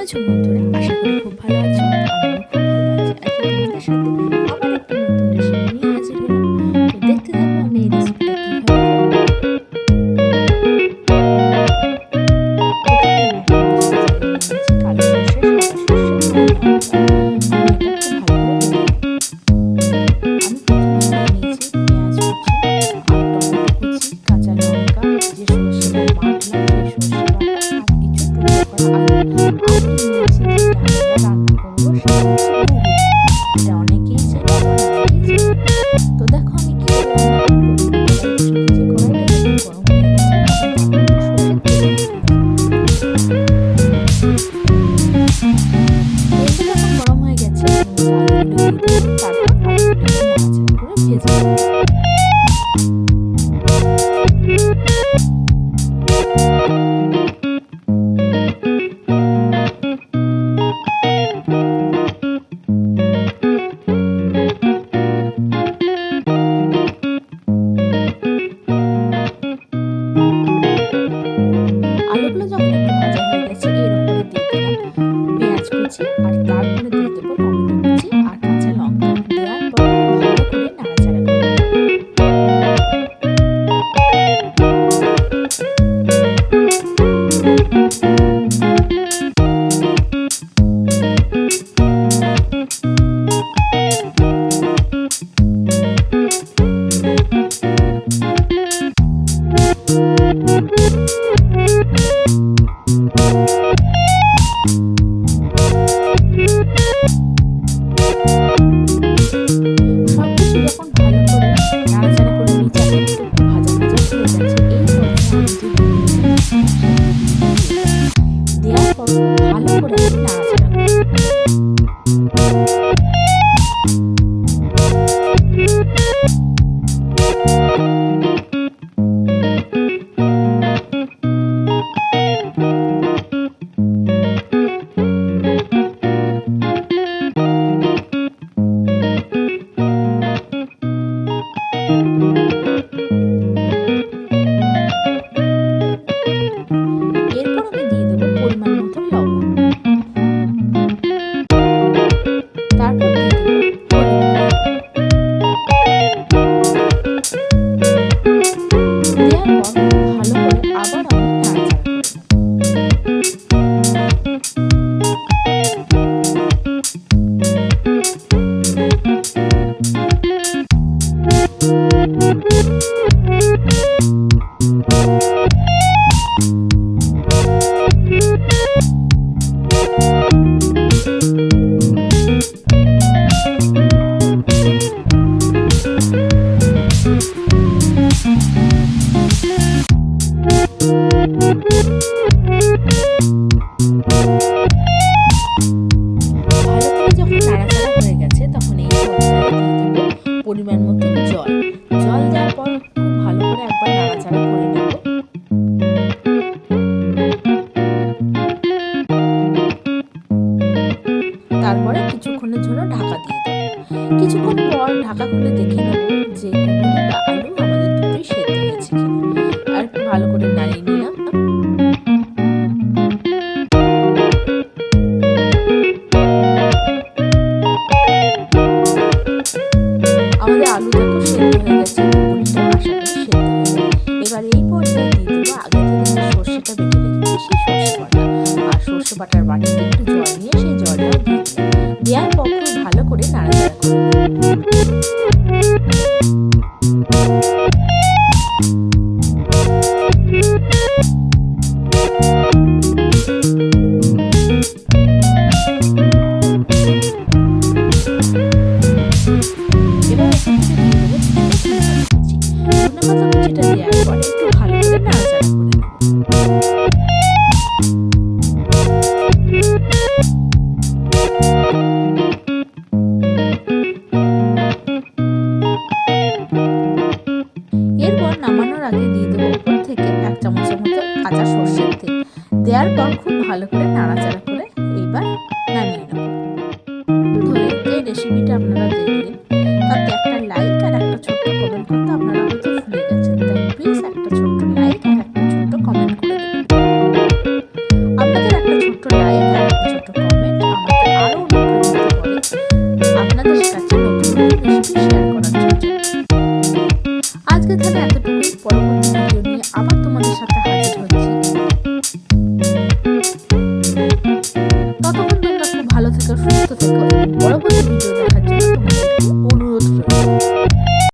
আছো বন্ধুরা? আশা করি খুব ভালো আছো। আমিও খুব ভালো আছি। আজকে তোমাদের সাথে আবার একটা নতুন রেসিপি নিয়ে হাজির হলাম। তো দেখতে থাকো আমি এই রেসিপিটা কিভাবে করি। প্রথমে আমি একটা মিক্সির জারে নিয়ে নিয়েছি কালো সর্ষে, সাদা সর্ষে, আমি এটা খুব ভালো করে বেটে নেব। আমি প্রথমে নিয়ে নিয়েছি পেঁয়াজ কুচি, আর টমেটো কুচি, কাঁচা লঙ্কা, যে সর্ষেটা বাটলাম সেই সর্ষে বাটা, আর কিছু টুকরো করা আলু। আর নিয়ে নিয়েছি যেটা আমরা রান্না করবো সেটা হচ্ছে মুগ। এটা অনেকেই চেনে আবার অনেকেই চেনে না। তো দেখো আমি কিভাবে রান্না করবো। কড়াই বসিয়ে দিয়েছি, কড়াইটা যখন গরম হয়ে গেছে তখন তার মধ্যে সর্ষের তেল দিয়ে দিয়েছি। তেলটা যখন গরম হয়ে গেছে এর মধ্যে আলুগুলো দিয়ে দেবো, তারপর আলুগুলো একটু নাড়াচাড়া করে ভেজে নেবো। আলুগুলো যখন একটু ভাজা হয়ে গেছে এর উপরে দিয়ে দিলাম পেঁয়াজ কুচি, আর তারপরে দিয়ে দেবো টমেটো কুচি আর কাঁচা লঙ্কা। দেওয়ার পর ভালো করে নাড়াচাড়া করে নেব। সবকিছু যখন ভালো করে নাড়াচাড়া করে নিচে একটু ভাজা ভাজা হয়ে গেছে এই পর্যায়ে আমি যে দেওয়ার পর ভালো করে আমি নাড়াচাড়া করি। এরপর আমি দিয়ে দেবো পরিমাণ মতো লবণ, তারপর দিয়ে দেবো হলুদ গুঁড়ো। দেওয়ার পর ভালো করে আবার আমি নাড়াচাড়া করে নেব। ভালো করে যখন নাড়াচাড়া হয়ে গেছে তখন এই পর্যায়ে দিয়ে দেবো পরিমাণ মতো জল। জল দেওয়ার পর খুব ভালো করে একবার নাড়াচাড়া করে নেব। তারপরে কিছুক্ষণের জন্য ঢাকা দিয়ে দেবো। কিছুক্ষণ পর ঢাকা খুলে দেখে নেব যে কুমড়ো বা আলু আমাদের দুটোই সেদ্ধ হয়েছে কিনা। আর একটু ভালো করে নাড়িয়ে নিলাম। আমাদের আলু দেখো সেদ্ধ হয়ে গেছে, কুমড়োটা আশা করি সেদ্ধ হয়ে যাবে। এবার এই পর্যায়ে দিয়ে দেবো আগে থেকে যে সর্ষেটা বেটে রেখেছি সেই সর্ষে বাটা, আর সর্ষে বাটার বাটিতে একটু জল নিয়ে সেই জলটাও দিয়ে দিলাম। দেওয়ার পর খুব ভালো করে নাড়াচাড়া করে নেব। এবার এখান থেকে দিয়ে দেবো ধনেপাতা কুচি। ধনেপাতা কুচিটা দেওয়ার পরে একটু ভালো করে নাড়াচাড়া করে নেব। এরপর নামানোর আগে দিয়ে দেবো উপর থেকে 1 চামচের মতো কাঁচা সর্ষের তেল। দেওয়ার পর খুব ভালো করে নাড়াচাড়া করে এইবার নামিয়ে নেব। ধরে এই রেসিপিটা আপনারা দেখলেন, তাতে একটা লাইক আর একটা ছোট্ট কমেন্ট করতে আপনারা হয়তো ভুলে গেছেন, তাই প্লিজ একটা ছোট্ট লাইক আর একটা ছোট্ট কমেন্ট করে দেবেন। আপনাদের একটা ছোট্ট লাইক আর ছোট কমেন্ট আমাকে আরও অনুপ্রাণিত করে আপনাদের কাছে নতুন রেসিপি শেয়ার করার জন্য। আজকে তাহলে এতটুকুই, পরবর্তী ভিডিও নিয়ে আবার তোমাদের সাথে হাজির হচ্ছি। ততক্ষণ তোমরা খুব ভালো থেকো, সুস্থ থেকো এবং পরবর্তী ভিডিও দেখার জন্য তোমাদেরকে অনুরোধ